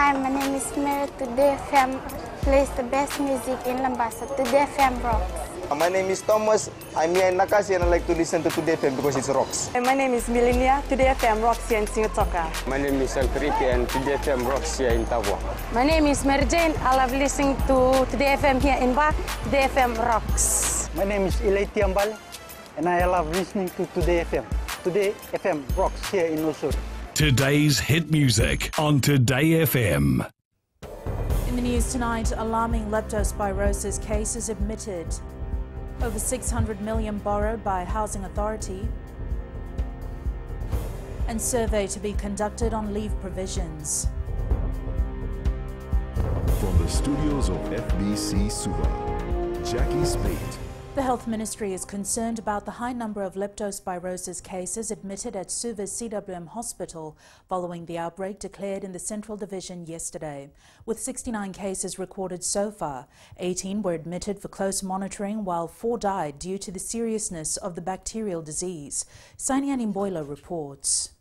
Hi, my name is Mary. Today FM plays the best music in Lambasa. Today FM rocks. My name is Thomas. I'm here in Nakasi and I like to listen to Today FM because it rocks. My name is Milenia. Today FM rocks here in Singapour. My name is Alfriti and Today FM rocks here in Tavua. My name is Mary Jane. I love listening to Today FM here in Ba. Today FM rocks. My name is Ilay Tiambal and I love listening to Today FM. Today FM rocks here in Osur. Today's hit music on Today FM. In the news tonight, alarming leptospirosis cases admitted. Over 600 million borrowed by Housing Authority. And survey to be conducted on leave provisions. From the studios of FBC Suva, Jackie Spate. The Health Ministry is concerned about the high number of leptospirosis cases admitted at Suva's CWM Hospital following the outbreak declared in the Central Division yesterday. With 69 cases recorded so far, 18 were admitted for close monitoring while 4 died due to the seriousness of the bacterial disease. Sainian Imboila reports.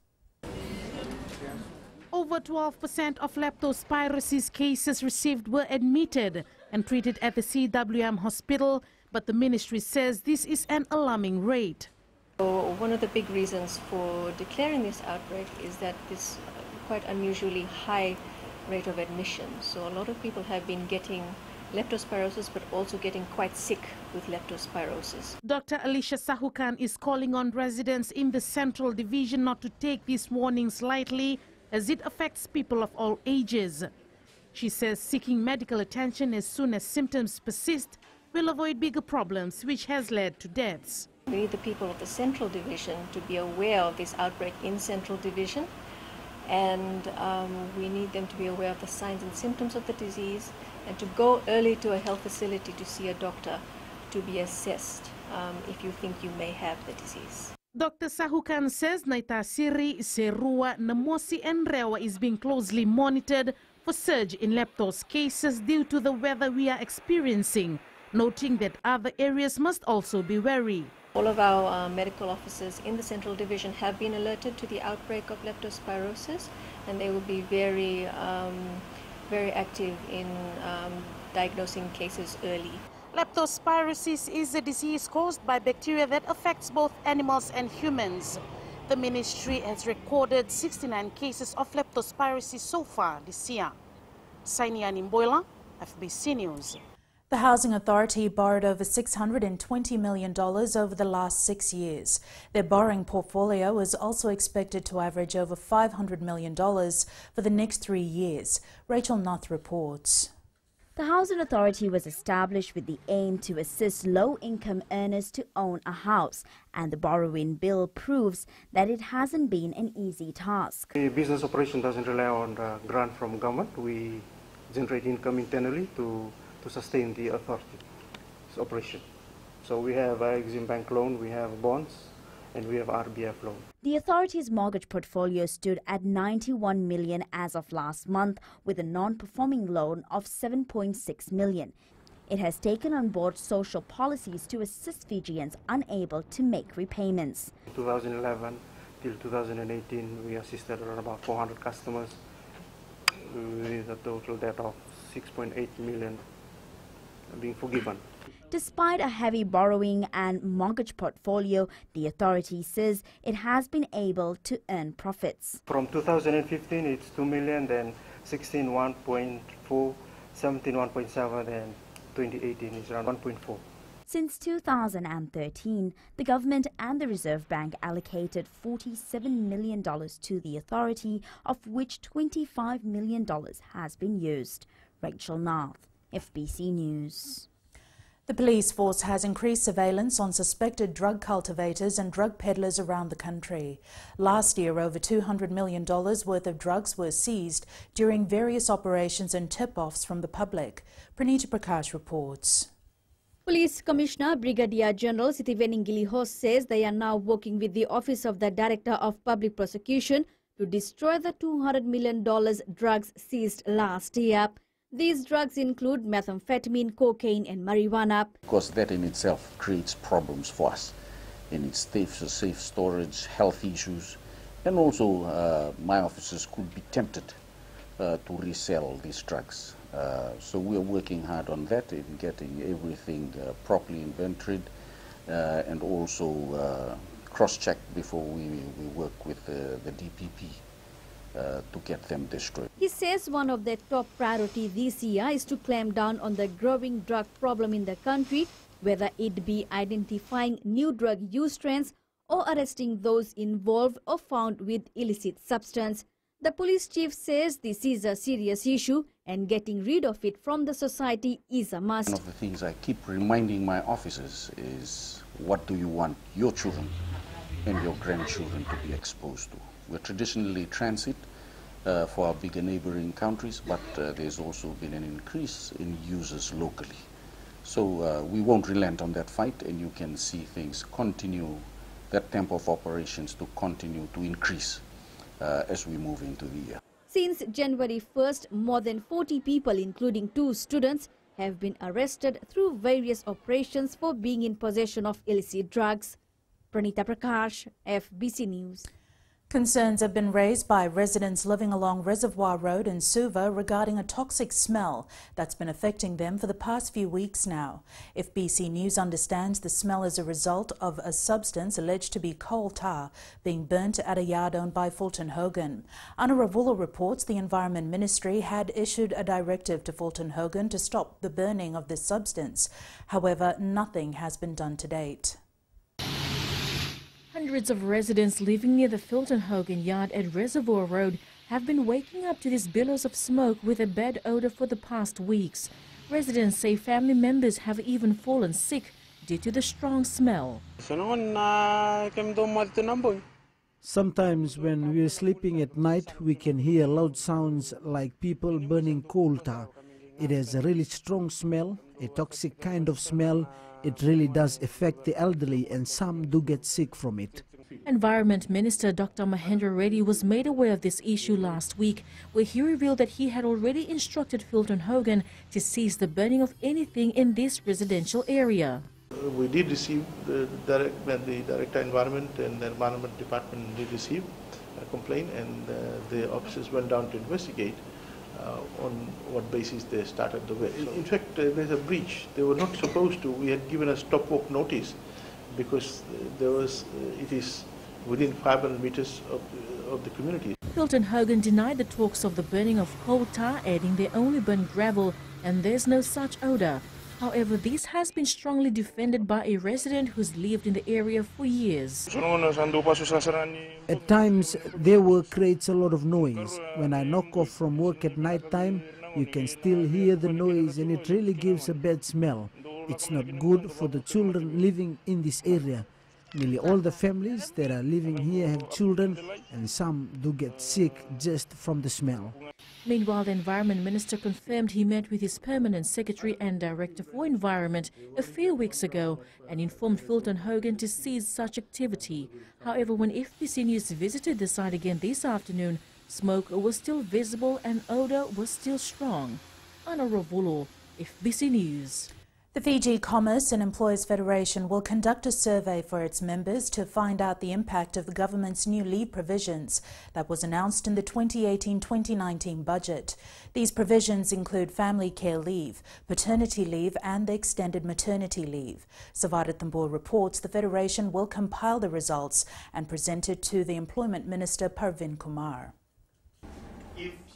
Over 12% of leptospirosis cases received were admitted and treated at the CWM Hospital, but the ministry says this is an alarming rate. So one of the big reasons for declaring this outbreak is that this quite unusually high rate of admission. So a lot of people have been getting leptospirosis but also getting quite sick with leptospirosis. Dr. Alicia Sahukan is calling on residents in the Central Division not to take these warnings lightly as it affects people of all ages. She says seeking medical attention as soon as symptoms persist will avoid bigger problems, which has led to deaths. We need the people of the Central Division to be aware of this outbreak in Central Division, and we need them to be aware of the signs and symptoms of the disease and to go early to a health facility to see a doctor to be assessed if you think you may have the disease. Dr. Sahukan says Naitasiri, Serua, Namosi and Rewa is being closely monitored for surge in leptos cases due to the weather we are experiencing, noting that other areas must also be wary. All of our medical officers in the Central Division have been alerted to the outbreak of leptospirosis, and they will be very active in diagnosing cases early. Leptospirosis is a disease caused by bacteria that affects both animals and humans. The ministry has recorded 69 cases of leptospirosis so far this year. Sainian Imboila, FBC News. The Housing Authority borrowed over $620 million over the last 6 years. Their borrowing portfolio is also expected to average over $500 million for the next 3 years. Rachel Nath reports. The Housing Authority was established with the aim to assist low-income earners to own a house, and the borrowing bill proves that it hasn't been an easy task. The business operation doesn't rely on the grant from government. We generate income internally to sustain the authority's operation. So we have Exim Bank loan, we have bonds, and we have RBF loan. The authority's mortgage portfolio stood at $91 million as of last month, with a non-performing loan of $7.6 million. It has taken on board social policies to assist Fijians unable to make repayments. In 2011 till 2018, we assisted around about 400 customers with a total debt of $6.8 million being forgiven. Despite a heavy borrowing and mortgage portfolio, the authority says it has been able to earn profits. From 2015, it's $2 million, then 16, 1.4, 17, 1.7, then 2018 is around 1.4. Since 2013, the government and the Reserve Bank allocated $47 million to the authority, of which $25 million has been used. Rachel Nath, FBC News. The police force has increased surveillance on suspected drug cultivators and drug peddlers around the country. Last year, over $200 million worth of drugs were seized during various operations and tip-offs from the public. Pranita Prakash reports. Police Commissioner Brigadier General Sitiveningili Hos says they are now working with the Office of the Director of Public Prosecution to destroy the $200 million drugs seized last year. These drugs include methamphetamine, cocaine and marijuana. Because that in itself creates problems for us in its safe storage, health issues, and also my officers could be tempted to resell these drugs. So we're working hard on that in getting everything properly inventoried and also cross-checked before we work with the DPP to get them destroyed. He says one of their top priority this year is to clamp down on the growing drug problem in the country, whether it be identifying new drug use trends or arresting those involved or found with illicit substance. The police chief says this is a serious issue and getting rid of it from the society is a must. One of the things I keep reminding my officers is, what do you want your children and your grandchildren to be exposed to? We're traditionally transit for our bigger neighboring countries, but there's also been an increase in users locally. So we won't relent on that fight, and you can see things continue, that tempo of operations to continue to increase as we move into the year. Since January 1st, more than 40 people, including 2 students, have been arrested through various operations for being in possession of illicit drugs. Pranita Prakash, FBC News. Concerns have been raised by residents living along Reservoir Road in Suva regarding a toxic smell that's been affecting them for the past few weeks now. FBC News understands the smell is a result of a substance alleged to be coal tar being burnt at a yard owned by Fulton Hogan. Anna Ravula reports the Environment Ministry had issued a directive to Fulton Hogan to stop the burning of this substance. However, nothing has been done to date. Hundreds of residents living near the Fulton Hogan yard at Reservoir Road have been waking up to these billows of smoke with a bad odor for the past weeks. Residents say family members have even fallen sick due to the strong smell. Sometimes when we're sleeping at night, we can hear loud sounds like people burning coal tar. It has a really strong smell, a toxic kind of smell. It really does affect the elderly, and some do get sick from it. Environment Minister Dr. Mahendra Reddy was made aware of this issue last week, where he revealed that he had already instructed Fulton Hogan to cease the burning of anything in this residential area. We did receive the Director Environment and the Environment Department did receive a complaint, and the officers went down to investigate on what basis they started the work. In fact, there's a breach. They were not supposed to. We had given a stop work notice because it is within 500 meters of the community. Fulton Hogan denied the talks of the burning of coal tar, adding they only burn gravel and there's no such odor. However, this has been strongly defended by a resident who's lived in the area for years. At times, their work creates a lot of noise. When I knock off from work at night time, you can still hear the noise, and it really gives a bad smell. It's not good for the children living in this area. Nearly all the families that are living here have children, and some do get sick just from the smell. Meanwhile, the Environment Minister confirmed he met with his Permanent Secretary and Director for Environment a few weeks ago and informed Fulton Hogan to cease such activity. However, when FBC News visited the site again this afternoon, smoke was still visible and odour was still strong. Anna Ravulu, FBC News. The Fiji Commerce and Employers Federation will conduct a survey for its members to find out the impact of the government's new leave provisions that was announced in the 2018-2019 budget. These provisions include family care leave, paternity leave and the extended maternity leave. Savarat Thambor reports the Federation will compile the results and present it to the Employment Minister Parvin Kumar.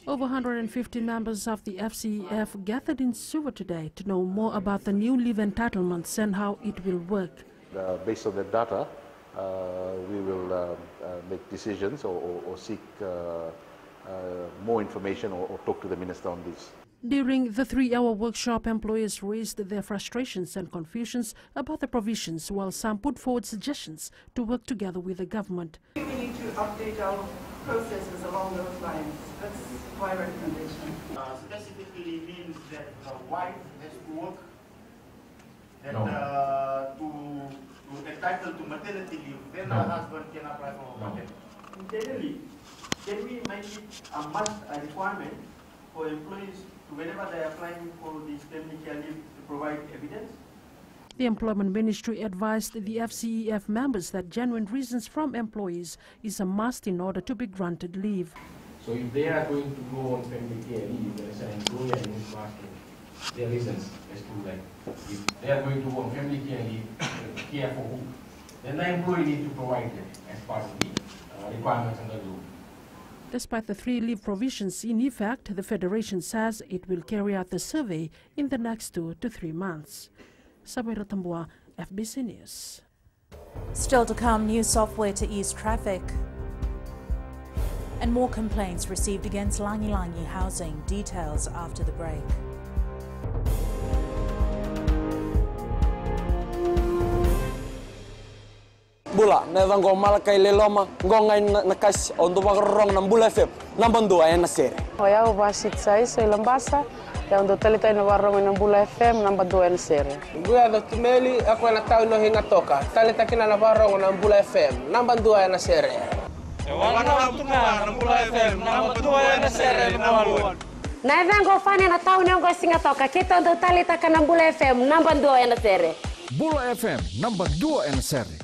Over 150 members of the FCEF gathered in Suva today to know more about the new leave entitlements and how it will work. Based on the data, we will make decisions or seek more information or talk to the Minister on this. During the 3-hour workshop, employers raised their frustrations and confusions about the provisions, while some put forward suggestions to work together with the government. We need to update our processes along those lines. That's my recommendation. Specifically means that the wife has to work and to entitled to maternity leave, then the husband can apply for maternity leave. Can we make it a must, a requirement for employees to, whenever they are applying for this family care leave, to provide evidence? The Employment Ministry advised the FCEF members that genuine reasons from employees is a must in order to be granted leave. So if they are going to go on family care leave, there is an employer who is asking their reasons as to like, if they are going to go on family care leave, care for who? Then the employee needs to provide them as part of the requirements under the law. Despite the 3 leave provisions in effect, the Federation says it will carry out the survey in the next 2 to 3 months. Sabaira Tambua, FBC News. Still to come, new software to ease traffic. And more complaints received against Langi Langi Housing. Details after the break. Bula, neva ngo malakai leloma, ngo ngai nakas ondo bagrong ng Bula FM, nambang 2 na sere. Hoya ubasit sai sa Lambasa, ya ondo talita na warong ng Bula FM, nambang 2 na sere. Guya do tumeli ako na tao no hinga toka, talita kina na warong ng Bula FM, nambang 2 na sere. Wana tuma ng Bula FM, nambang 2 na sere nawaluan. Na vengo fane na tao ngo singa toka, kita ondo talita ka ng Bula FM, nambang 2 na sere. Bula FM, nambang 2 na sere.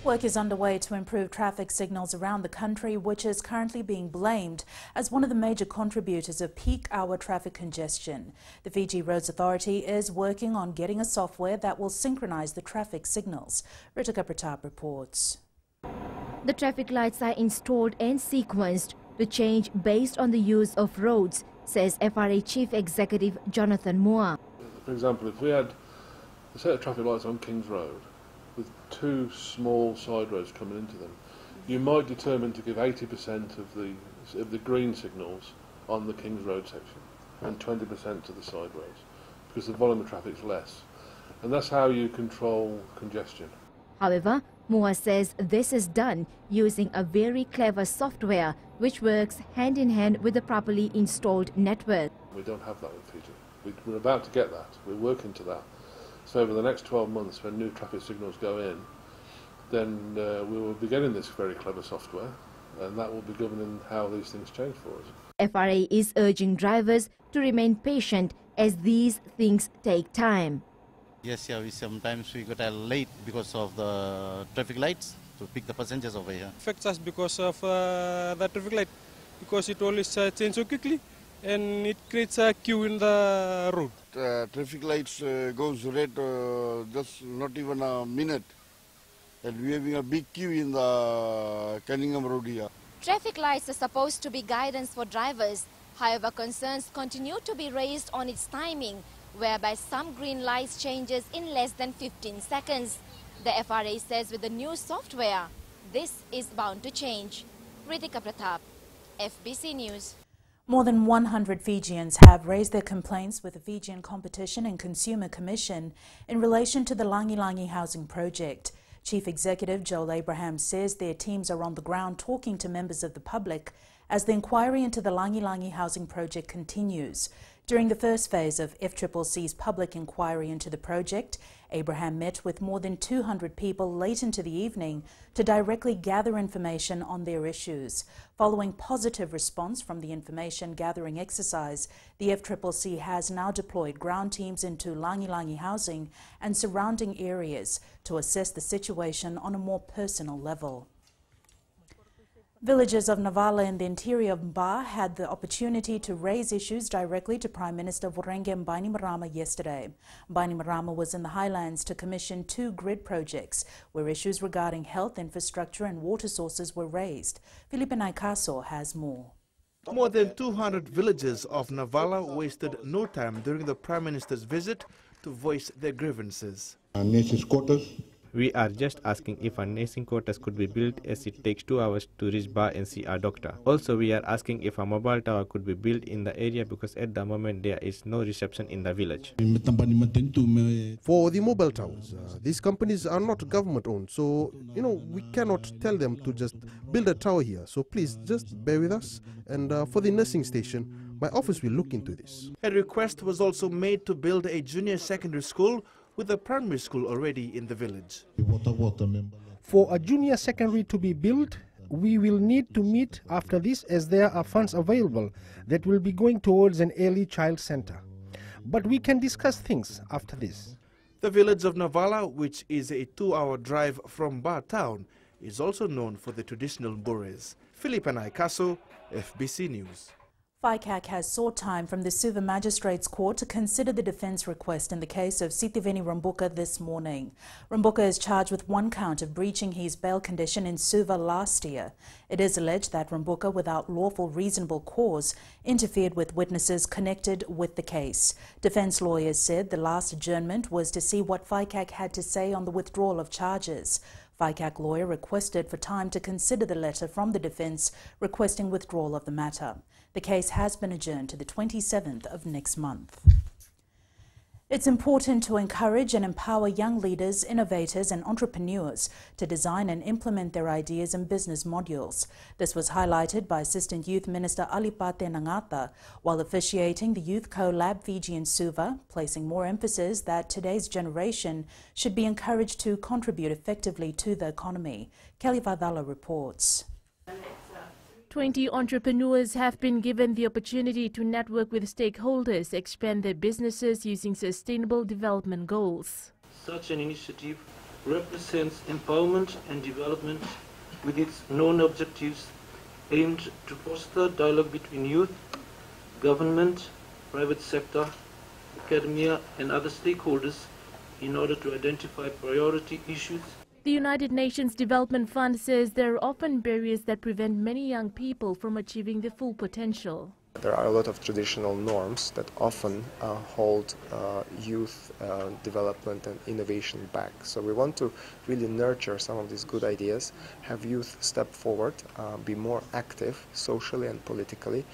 Work is underway to improve traffic signals around the country, which is currently being blamed as one of the major contributors of peak hour traffic congestion. The Fiji Roads Authority is working on getting a software that will synchronize the traffic signals. Ritika Pratap reports. The traffic lights are installed and sequenced to change based on the use of roads, says FRA Chief Executive Jonathan Moore. For example, if we had a set of traffic lights on Kings Road with 2 small side roads coming into them, you might determine to give 80% of the green signals on the Kings Road section and 20% to the side roads, because the volume of traffic is less. And that's how you control congestion. However, Moore says this is done using a very clever software which works hand in hand with the properly installed network. We don't have that in Fiji. We're about to get that. We're working to that. So over the next 12 months, when new traffic signals go in, then we will be getting this very clever software, and that will be governing how these things change for us. FRA is urging drivers to remain patient as these things take time. Yes, yeah, sometimes we got late because of the traffic lights to pick the passengers over here. Affects us because of the traffic light, because it always changes so quickly and it creates a queue in the road. Traffic lights goes red just not even a minute, and we're having a big queue in the Cunningham Road here. Traffic lights are supposed to be guidance for drivers. However, concerns continue to be raised on its timing, whereby some green lights changes in less than 15 seconds. The FRA says with the new software, this is bound to change. Ritika Pratap, FBC News. More than 100 Fijians have raised their complaints with the Fijian Competition and Consumer Commission in relation to the Langi Langi housing project. Chief Executive Joel Abraham says their teams are on the ground talking to members of the public as the inquiry into the Langi Langi housing project continues. During the first phase of FCCC's public inquiry into the project, Abraham met with more than 200 people late into the evening to directly gather information on their issues. Following positive response from the information gathering exercise, the FCCC has now deployed ground teams into Langi Langi housing and surrounding areas to assess the situation on a more personal level. Villagers of Navala in the interior of Mba had the opportunity to raise issues directly to Prime Minister Vorenge Bainimarama yesterday. Bainimarama was in the highlands to commission 2 grid projects where issues regarding health, infrastructure and water sources were raised. Felipe Naikaso has more. More than 200 villagers of Navala wasted no time during the Prime Minister's visit to voice their grievances. We are just asking if our nursing quarters could be built, as it takes 2 hours to reach Ba and see our doctor. Also, we are asking if a mobile tower could be built in the area, because at the moment there is no reception in the village. For the mobile towers, these companies are not government owned, so we cannot tell them to just build a tower here. So please just bear with us, and for the nursing station, my office will look into this. A request was also made to build a junior secondary school with a primary school already in the village. For a junior secondary to be built, we will need to meet after this, as there are funds available that will be going towards an early child center. But we can discuss things after this. The village of Navala, which is a 2-hour drive from Ba town, is also known for the traditional bures. Philip and Ikaso, FBC News. FICAC has sought time from the Suva Magistrates Court to consider the defence request in the case of Sitiveni Rambuka this morning. Rambuka is charged with 1 count of breaching his bail condition in Suva last year. It is alleged that Rambuka, without lawful reasonable cause, interfered with witnesses connected with the case. Defence lawyers said the last adjournment was to see what FICAC had to say on the withdrawal of charges. FICAC lawyer requested for time to consider the letter from the defence requesting withdrawal of the matter. The case has been adjourned to the 27th of next month. It's important to encourage and empower young leaders, innovators and entrepreneurs to design and implement their ideas and business modules. This was highlighted by Assistant Youth Minister Alipate Nangata while officiating the Youth Co-Lab Fiji in Suva, placing more emphasis that today's generation should be encouraged to contribute effectively to the economy. Kelly Vadala reports. 20 entrepreneurs have been given the opportunity to network with stakeholders, expand their businesses using sustainable development goals. Such an initiative represents empowerment and development with its known objectives aimed to foster dialogue between youth, government, private sector, academia and other stakeholders in order to identify priority issues. The United Nations Development Fund says there are often barriers that prevent many young people from achieving their full potential. There are a lot of traditional norms that often hold youth development and innovation back. So we want to really nurture some of these good ideas, have youth step forward, be more active socially and politically,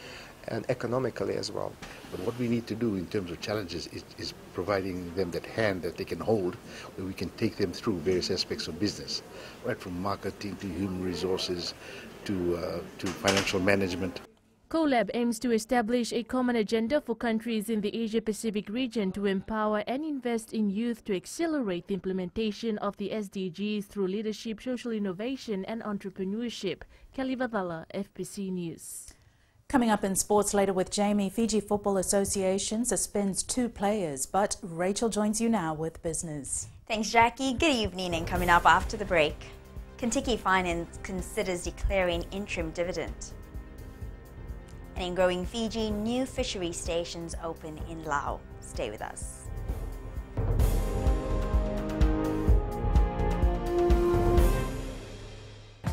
and economically as well. But what we need to do in terms of challenges is providing them that hand that they can hold, where we can take them through various aspects of business, right from marketing to human resources to financial management. CoLab aims to establish a common agenda for countries in the Asia-Pacific region to empower and invest in youth to accelerate the implementation of the SDGs through leadership, social innovation and entrepreneurship. Kelly Vadala, FBC News. Coming up in sports later with Jamie, Fiji Football Association suspends 2 players, but Rachel joins you now with business. Thanks, Jackie. Good evening, and coming up after the break, Kentucky Finance considers declaring interim dividend. And in growing Fiji, new fishery stations open in Laos. Stay with us.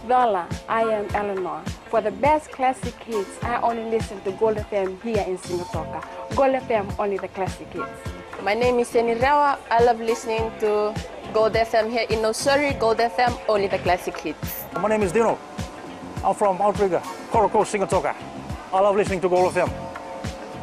Voila, I am Eleanor. For the best classic hits, I only listen to Gold FM here in Singatoka. Gold FM, only the classic hits. My name is Seni Rawa. I love listening to Gold FM here in Nosuri. Gold FM, only the classic hits. My name is Dino. I'm from Outrigger, Coral Coast, Singatoka. I love listening to Gold FM,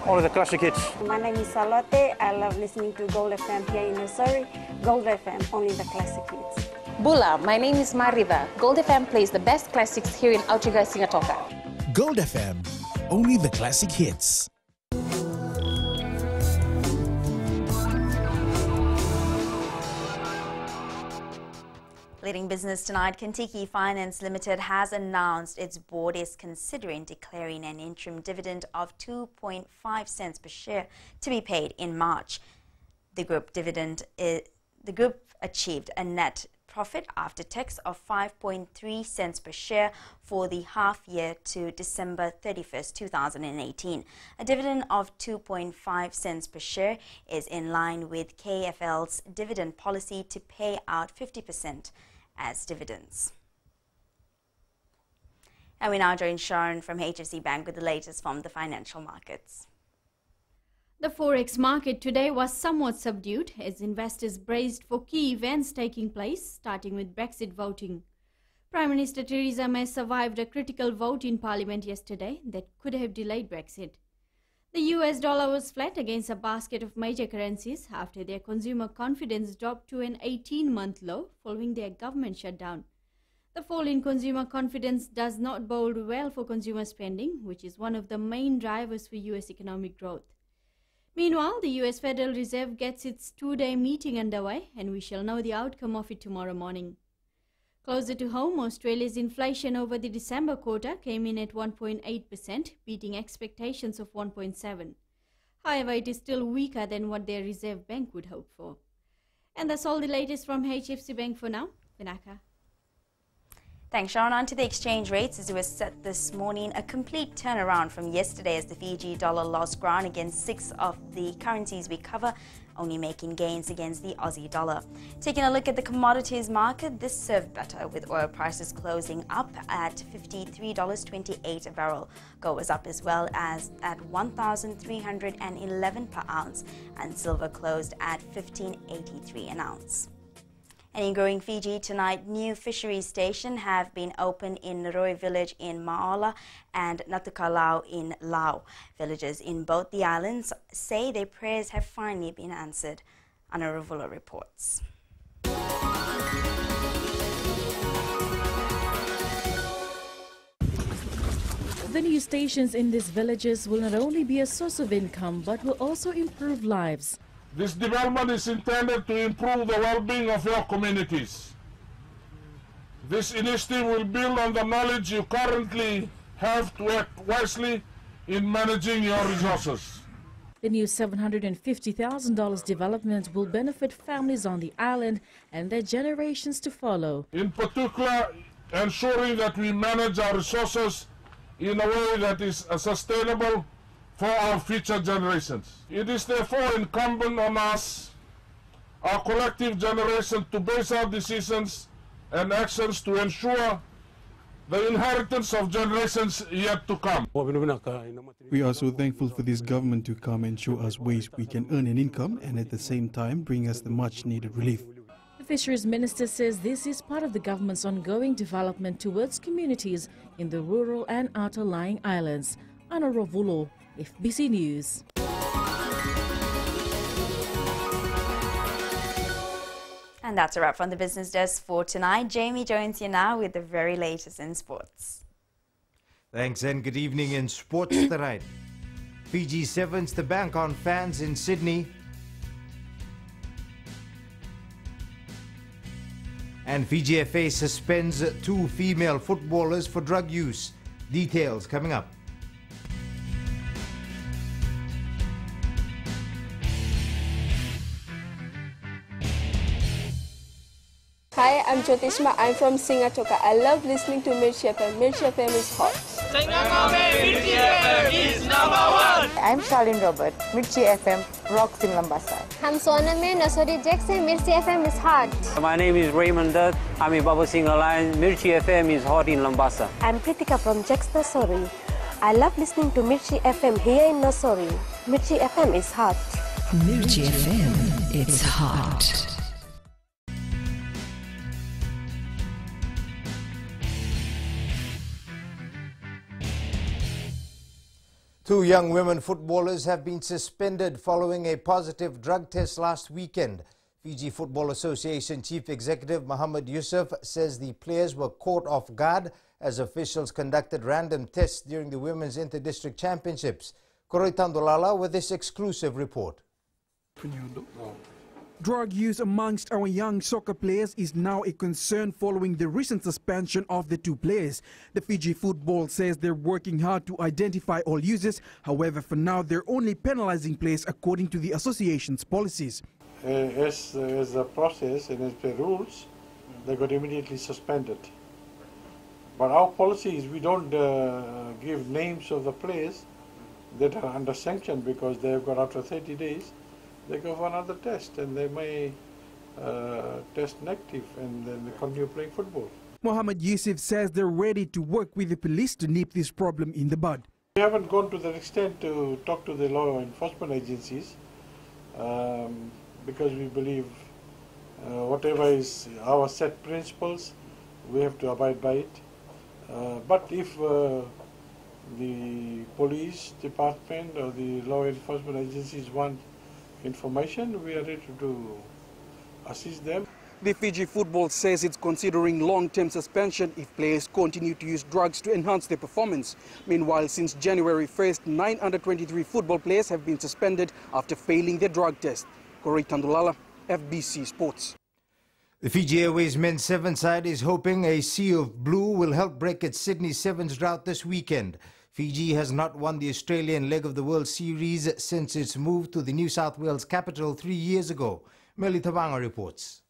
only the classic hits. My name is Salote. I love listening to Gold FM here in Nosuri. Gold FM, only the classic hits. Bula, my name is Mariva. Gold FM plays the best classics here in Outrigger, Singatoka. Gold FM, only the classic hits. Leading business tonight, Kentucky Finance Limited has announced its board is considering declaring an interim dividend of 2.5 cents per share to be paid in March. The group achieved a net profit after tax of 5.3 cents per share for the half year to December 31st, 2018. A dividend of 2.5 cents per share is in line with KFL's dividend policy to pay out 50% as dividends. And we now join Sharon from HFC Bank with the latest from the financial markets. The forex market today was somewhat subdued as investors braced for key events taking place, starting with Brexit voting. Prime Minister Theresa May survived a critical vote in Parliament yesterday that could have delayed Brexit. The US dollar was flat against a basket of major currencies after their consumer confidence dropped to an 18-month low following their government shutdown. The fall in consumer confidence does not bode well for consumer spending, which is one of the main drivers for US economic growth. Meanwhile, the US Federal Reserve gets its 2-day meeting underway, and we shall know the outcome of it tomorrow morning. Closer to home, Australia's inflation over the December quarter came in at 1.8%, beating expectations of 1.7%. However, it is still weaker than what their Reserve Bank would hope for. And that's all the latest from HFC Bank for now. Vinaka. Thanks, Sharon. On to the exchange rates as it was set this morning. A complete turnaround from yesterday as the Fiji dollar lost ground against 6 of the currencies we cover, only making gains against the Aussie dollar. Taking a look at the commodities market, this served better with oil prices closing up at $53.28 a barrel. Gold was up as well as at $1,311 per ounce, and silver closed at $15.83 an ounce. And in growing Fiji tonight, new fisheries stations have been opened in Naroi village in Maola and Natukalau in Lau. Villagers in both the islands say their prayers have finally been answered. Anna Ravula reports. The new stations in these villages will not only be a source of income but will also improve lives. This development is intended to improve the well-being of your communities. This initiative will build on the knowledge you currently have to act wisely in managing your resources. The new $750,000 development will benefit families on the island and their generations to follow. In particular, ensuring that we manage our resources in a way that is sustainable for our future generations. It is therefore incumbent on us, our collective generation, to base our decisions and actions to ensure the inheritance of generations yet to come. We are so thankful for this government to come and show us ways we can earn an income and at the same time bring us the much needed relief. The Fisheries Minister says this is part of the government's ongoing development towards communities in the rural and outer lying islands. Anna Rovulo, FBC News. And that's a wrap from the business desk for tonight. Jamie joins you now with the very latest in sports. Thanks and good evening in sports tonight. Fiji sevens the bank on fans in Sydney. And Fiji FA suspends 2 female footballers for drug use. Details coming up. Hi, I'm Jyotishma. I'm from Singatoka. I love listening to Mirchi FM. Mirchi FM is hot. Mirchi FM is #1. I'm Charlene Robert. Mirchi FM rocks in Lambasa. I'm Soname Nasori Jackson. Mirchi FM is hot. My name is Raymond Dutt. I'm in Baba Singh Alliance. Mirchi FM is hot in Lambasa. I'm Pritika from Jax Nasori. I love listening to Mirchi FM here in Nasori. Mirchi FM is hot. Mirchi FM, it's hot. Two young women footballers have been suspended following a positive drug test last weekend. Fiji Football Association Chief Executive Muhammad Yusuf says the players were caught off guard as officials conducted random tests during the Women's Inter-District Championships. Koroi Tandolala with this exclusive report. Drug use amongst our young soccer players is now a concern following the recent suspension of the 2 players. The Fiji Football says they're working hard to identify all users. However, for now, they're only penalizing players according to the association's policies. As a process and as per rules, they got immediately suspended. But our policy is we don't give names of the players that are under sanction because they have got after 30 days. They go for another test and they may test negative and then they continue playing football. Muhammad Yusuf says they're ready to work with the police to nip this problem in the bud. We haven't gone to that extent to talk to the law enforcement agencies because we believe whatever is our set principles, we have to abide by it. But if the police department or the law enforcement agencies want information, we are ready to assist them. The Fiji Football says it's considering long-term suspension if players continue to use drugs to enhance their performance. Meanwhile, since January 1st, 9 under-23 football players have been suspended after failing their drug test. Koroi Tandulala, FBC Sports. The Fiji Airways men's 7 side is hoping a sea of blue will help break its Sydney Sevens drought this weekend. Fiji has not won the Australian leg of the World Series since its move to the New South Wales capital 3 years ago. Meli Tabanga reports.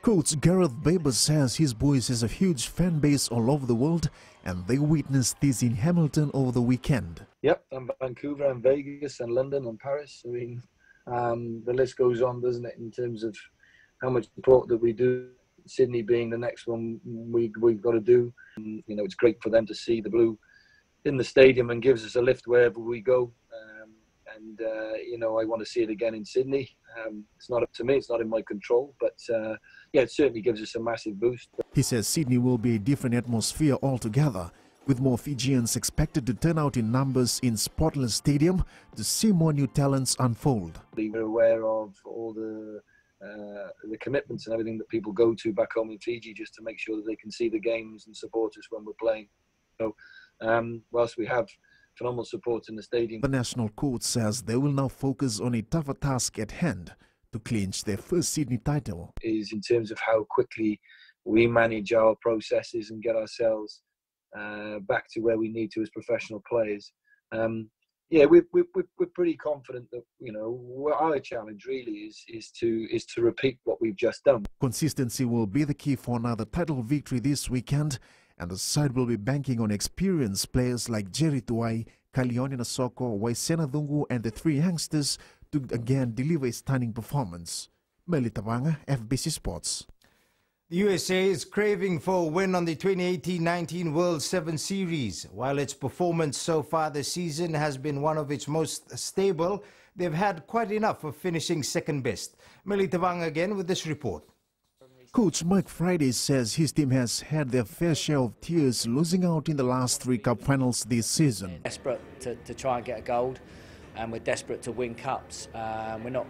Coach Gareth Baber says his boys has a huge fan base all over the world, and they witnessed this in Hamilton over the weekend. Yep, and Vancouver and Vegas and London and Paris. I mean, the list goes on, doesn't it, in terms of how much support that we do. Sydney being the next one we've got to do. You know, it's great for them to see the blue in the stadium and gives us a lift wherever we go. You know, I want to see it again in Sydney. It's not up to me, it's not in my control, but yeah, it certainly gives us a massive boost. He says Sydney will be a different atmosphere altogether, with more Fijians expected to turn out in numbers in Sportless Stadium to see more new talents unfold. We're aware of all the commitments and everything that people go to back home in Fiji just to make sure that they can see the games and support us when we're playing. So whilst we have phenomenal support in the stadium. The national coach says they will now focus on a tougher task at hand to clinch their first Sydney title. Is in terms of how quickly we manage our processes and get ourselves back to where we need to as professional players. Yeah, we're pretty confident that, you know, our challenge really is to repeat what we've just done. Consistency will be the key for another title victory this weekend, and the side will be banking on experienced players like Jerry Tuai, Kalioni Nasoko, Waisena Dungu, and the three youngsters to again deliver a stunning performance. Meli Tabanga, FBC Sports. The USA is craving for a win on the 2018-19 World 7 Series. While its performance so far this season has been one of its most stable, they've had quite enough of finishing second best. Meli Tabanga again with this report. Coach Mike Friday says his team has had their fair share of tears losing out in the last three cup finals this season. Desperate to try and get a gold, and we're desperate to win cups. We're not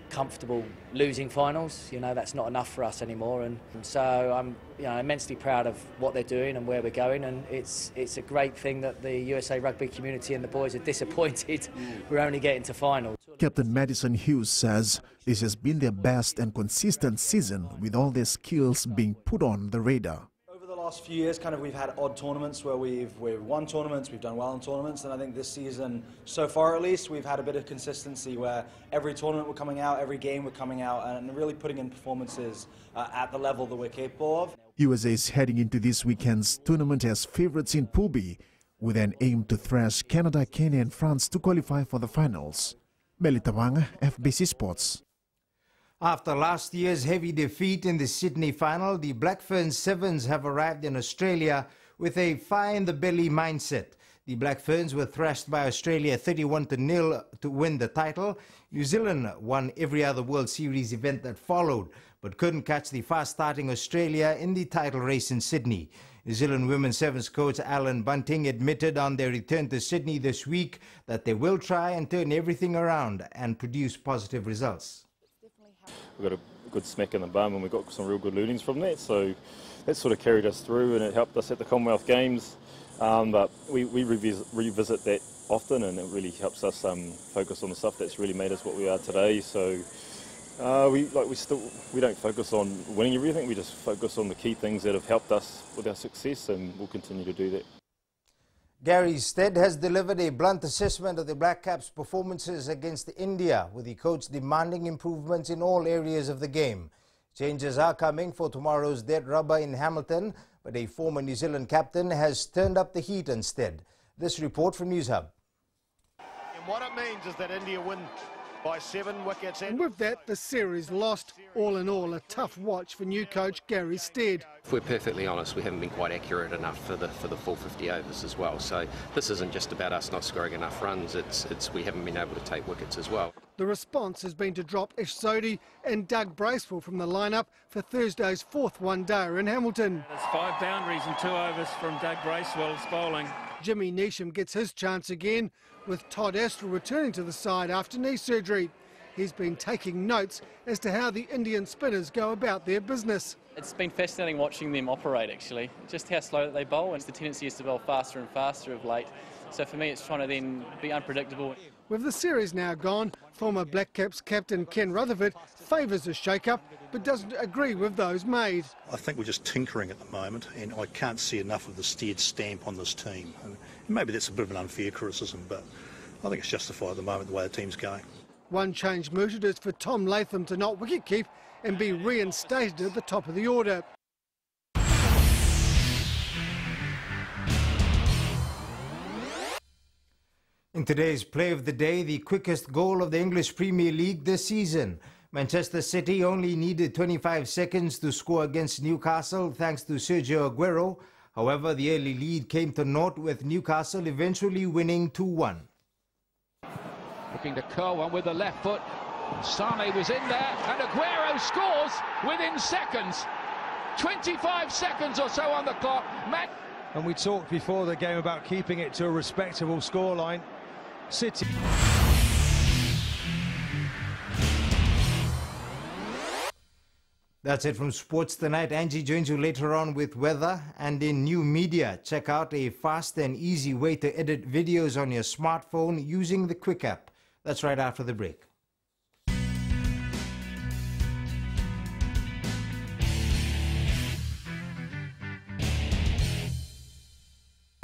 comfortable losing finals, you know, that's not enough for us anymore, and so I'm, you know, immensely proud of what they're doing and where we're going, and it's a great thing that the USA rugby community and the boys are disappointed we're only getting to finals. Captain Madison Hughes says this has been their best and consistent season, with all their skills being put on the radar. Last few years, we've had odd tournaments where we've won tournaments, we've done well in tournaments, and I think this season, so far at least, we've had a bit of consistency where every tournament we're coming out, every game we're coming out, and really putting in performances at the level that we're capable of. USA is heading into this weekend's tournament as favourites in Pool B, with an aim to thrash Canada, Kenya and France to qualify for the finals. Meli Tabanga, FBC Sports. After last year's heavy defeat in the Sydney final, the Black Ferns Sevens have arrived in Australia with a fire-in-the-belly mindset. The Black Ferns were thrashed by Australia 31-0 to win the title. New Zealand won every other World Series event that followed, but couldn't catch the fast-starting Australia in the title race in Sydney. New Zealand Women's Sevens coach Alan Bunting admitted on their return to Sydney this week that they will try and turn everything around and produce positive results. We got a good smack in the bum and we got some real good learnings from that, so that sort of carried us through and it helped us at the Commonwealth Games, but we revisit that often and it really helps us focus on the stuff that's really made us what we are today. So we don't focus on winning everything, we just focus on the key things that have helped us with our success, and we'll continue to do that. Gary Stead has delivered a blunt assessment of the Black Caps' performances against India, with the coach demanding improvements in all areas of the game. Changes are coming for tomorrow's dead rubber in Hamilton, but a former New Zealand captain has turned up the heat instead. This report from Newshub. And what it means is that India win by 7 wickets. And with that, the series lost. All in all, a tough watch for new coach Gary Stead. If we're perfectly honest, we haven't been quite accurate enough for the full 50 overs as well. So this isn't just about us not scoring enough runs, it's we haven't been able to take wickets as well. The response has been to drop Ish Sodhi and Doug Bracewell from the lineup for Thursday's 4th one-dayer in Hamilton. There's 5 boundaries and 2 overs from Doug Bracewell's bowling. Jimmy Neesham gets his chance again, with Todd Astral returning to the side after knee surgery. He's been taking notes as to how the Indian spinners go about their business. It's been fascinating watching them operate, actually. Just how slow that they bowl, and the tendency is to bowl faster and faster of late. So for me, it's trying to then be unpredictable. With the series now gone, former Black Caps captain Ken Rutherford favours a shake-up, but doesn't agree with those made. I think we're just tinkering at the moment, and I can't see enough of the Stead stamp on this team. And maybe that's a bit of an unfair criticism, but I think it's justified at the moment the way the team's going. One change mooted is for Tom Latham to not wicket-keep and be reinstated at the top of the order. In today's play of the day, the quickest goal of the English Premier League this season. Manchester City only needed 25 seconds to score against Newcastle thanks to Sergio Aguero. However, the early lead came to naught with Newcastle eventually winning 2-1. Looking to curl one with the left foot. Sane was in there and Aguero scores within seconds. 25 seconds or so on the clock. And we talked before the game about keeping it to a respectable scoreline. City. That's it from Sports Tonight. Angie joins you later on with weather. And in new media, check out a fast and easy way to edit videos on your smartphone using the Quick app. That's right after the break.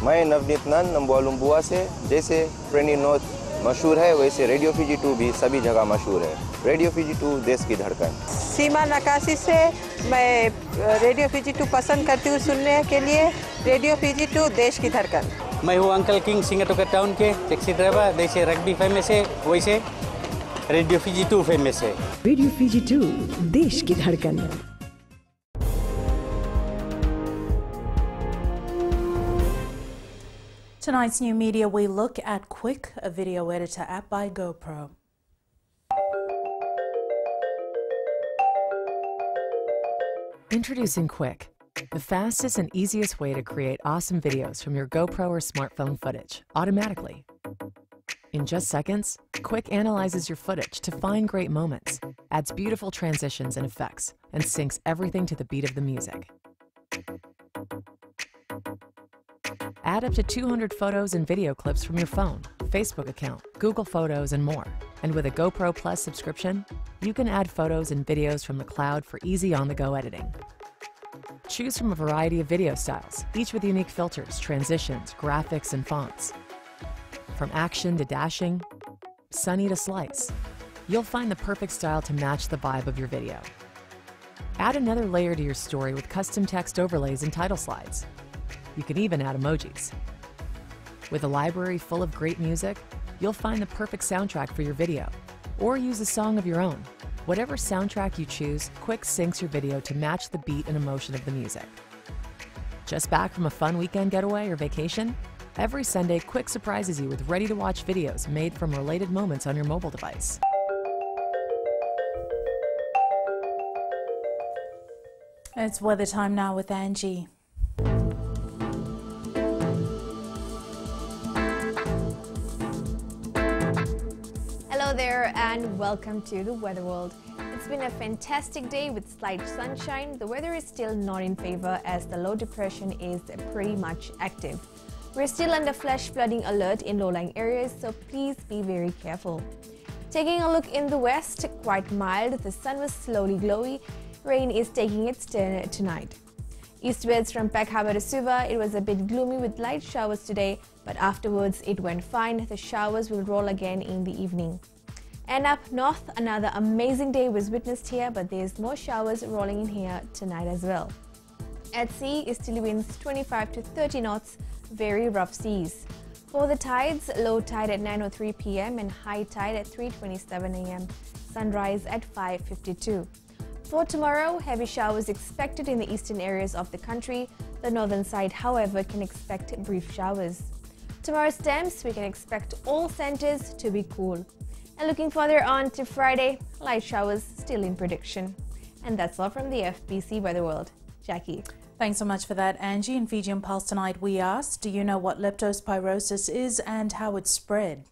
मैं नवनीत नंद नंबुआ लुम्बुआ से जैसे trainee north मशहूर है वैसे radio Fiji 2 भी सभी जगह मशहूर है। रेडियो फीजी 2 देश की धड़कन। सीमा नकाशी से मैं रेडियो फीजी 2 पसंद करती हूँ सुनने के लिए। रेडियो फीजी 2 देश की धड़कन। मैं हूँ अंकल किंग सिंगाटोका टाउन के टैक्सी ड्राइवर। जैसे रग्बी फेमस है वैसे रेडियो फीजी 2 फेमस है। रेडियो फीजी 2 देश की धड़कन। Tonight's new media, we look at Quick, a video editor app by GoPro. Introducing Quick, the fastest and easiest way to create awesome videos from your GoPro or smartphone footage, automatically. In just seconds, Quick analyzes your footage to find great moments, adds beautiful transitions and effects, and syncs everything to the beat of the music. Add up to 200 photos and video clips from your phone, Facebook account, Google Photos, and more. And with a GoPro Plus subscription, you can add photos and videos from the cloud for easy on-the-go editing. Choose from a variety of video styles, each with unique filters, transitions, graphics, and fonts. From action to dashing, sunny to slice, you'll find the perfect style to match the vibe of your video. Add another layer to your story with custom text overlays and title slides. You can even add emojis. With a library full of great music, you'll find the perfect soundtrack for your video, or use a song of your own. Whatever soundtrack you choose, Quick syncs your video to match the beat and emotion of the music. Just back from a fun weekend getaway or vacation? Every Sunday, Quick surprises you with ready-to-watch videos made from related moments on your mobile device. It's weather time now with Angie. There and welcome to the Weather World. It's been a fantastic day with slight sunshine. The weather is still not in favor as the low depression is pretty much active. We're still under flash flooding alert in low-lying areas, so please be very careful. Taking a look in the west, quite mild. The sun was slowly glowy. Rain is taking its turn tonight. Eastwards from Peck Harbour to Suva, it was a bit gloomy with light showers today, but afterwards it went fine. The showers will roll again in the evening. And up north, another amazing day was witnessed here, but there's more showers rolling in here tonight as well. At sea, easterly winds 25 to 30 knots, very rough seas. For the tides, low tide at 9:03 p.m. and high tide at 3:27 a.m. Sunrise at 5:52. For tomorrow, heavy showers expected in the eastern areas of the country. The northern side, however, can expect brief showers. Tomorrow's temps, we can expect all centres to be cool. And looking further on to Friday, light showers still in prediction. And that's all from the FBC Weather World. Jackie. Thanks so much for that, Angie. In Fiji on Pulse tonight, we asked, do you know what leptospirosis is and how it's spread?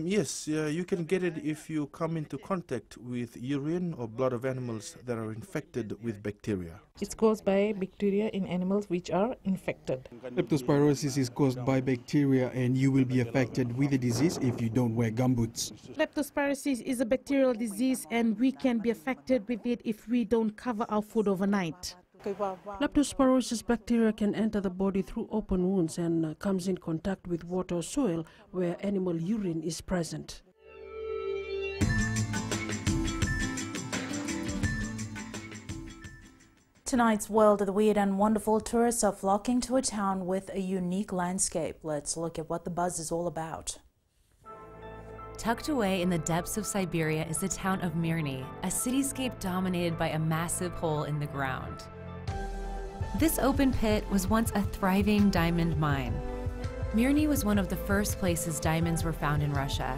Yes, you can get it if you come into contact with urine or blood of animals that are infected with bacteria. It's caused by bacteria in animals which are infected. Leptospirosis is caused by bacteria and you will be affected with the disease if you don't wear gumboots. Leptospirosis is a bacterial disease and we can be affected with it if we don't cover our food overnight. Leptospirosis bacteria can enter the body through open wounds and comes in contact with water or soil where animal urine is present. Tonight's World of the Weird and Wonderful, tourists are flocking to a town with a unique landscape. Let's look at what the buzz is all about. Tucked away in the depths of Siberia is the town of Mirny, a cityscape dominated by a massive hole in the ground. This open pit was once a thriving diamond mine. Mirny was one of the first places diamonds were found in Russia.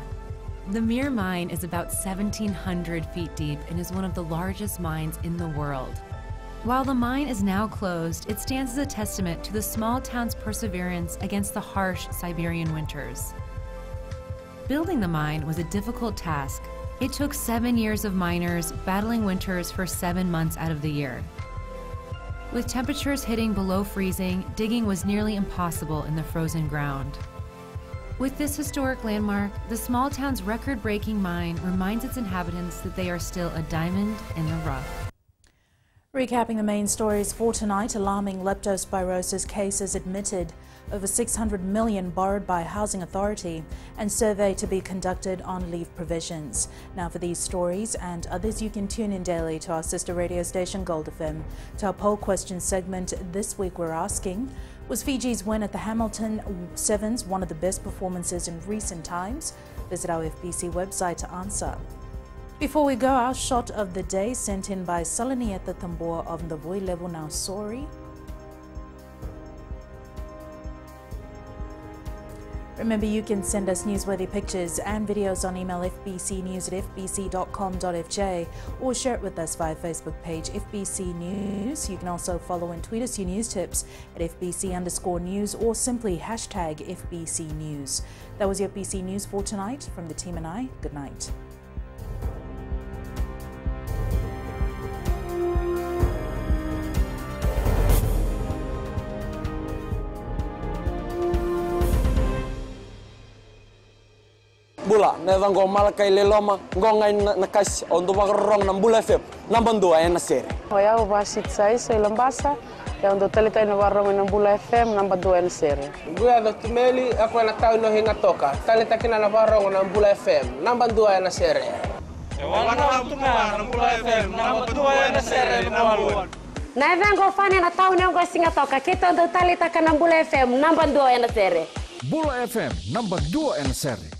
The Mir mine is about 1,700 feet deep and is one of the largest mines in the world. While the mine is now closed, it stands as a testament to the small town's perseverance against the harsh Siberian winters. Building the mine was a difficult task. It took 7 years of miners battling winters for 7 months out of the year. With temperatures hitting below freezing, digging was nearly impossible in the frozen ground. With this historic landmark, the small town's record-breaking mine reminds its inhabitants that they are still a diamond in the rough. Recapping the main stories for tonight, alarming leptospirosis cases admitted, over 600 million borrowed by Housing Authority, and survey to be conducted on leave provisions. Now for these stories and others, you can tune in daily to our sister radio station Gold FM. To our poll question segment this week, we're asking, was Fiji's win at the Hamilton Sevens one of the best performances in recent times? Visit our FBC website to answer. Before we go, our shot of the day sent in by Salanieta Tambor of Ndavoi Level Now Sorry. Remember, you can send us newsworthy pictures and videos on email fbcnews@fbc.com.fj or share it with us via Facebook page FBC News. You can also follow and tweet us your news tips at FBC_news or simply hashtag FBC News. That was your FBC News for tonight. From the team and I, good night. Bula, neva ngo malakai leloma ngo ngai nakas ondo bagrong na Bula FM nambang 2 na sere. Hoya ubasit sai lambasa ya ondo talita na barong na Bula FM nambang 2 na sere. Gua do tumeli ako na tao no hinga toka. Talita kina na barong na Bula FM nambang 2 na sere. Wana tuma na Bula FM nambang 2 na sere maluan. Na vengo fane na tao no singa toka. Kita ondo talita kana Bula FM nambang 2 na sere. Bula FM nambang 2 na sere.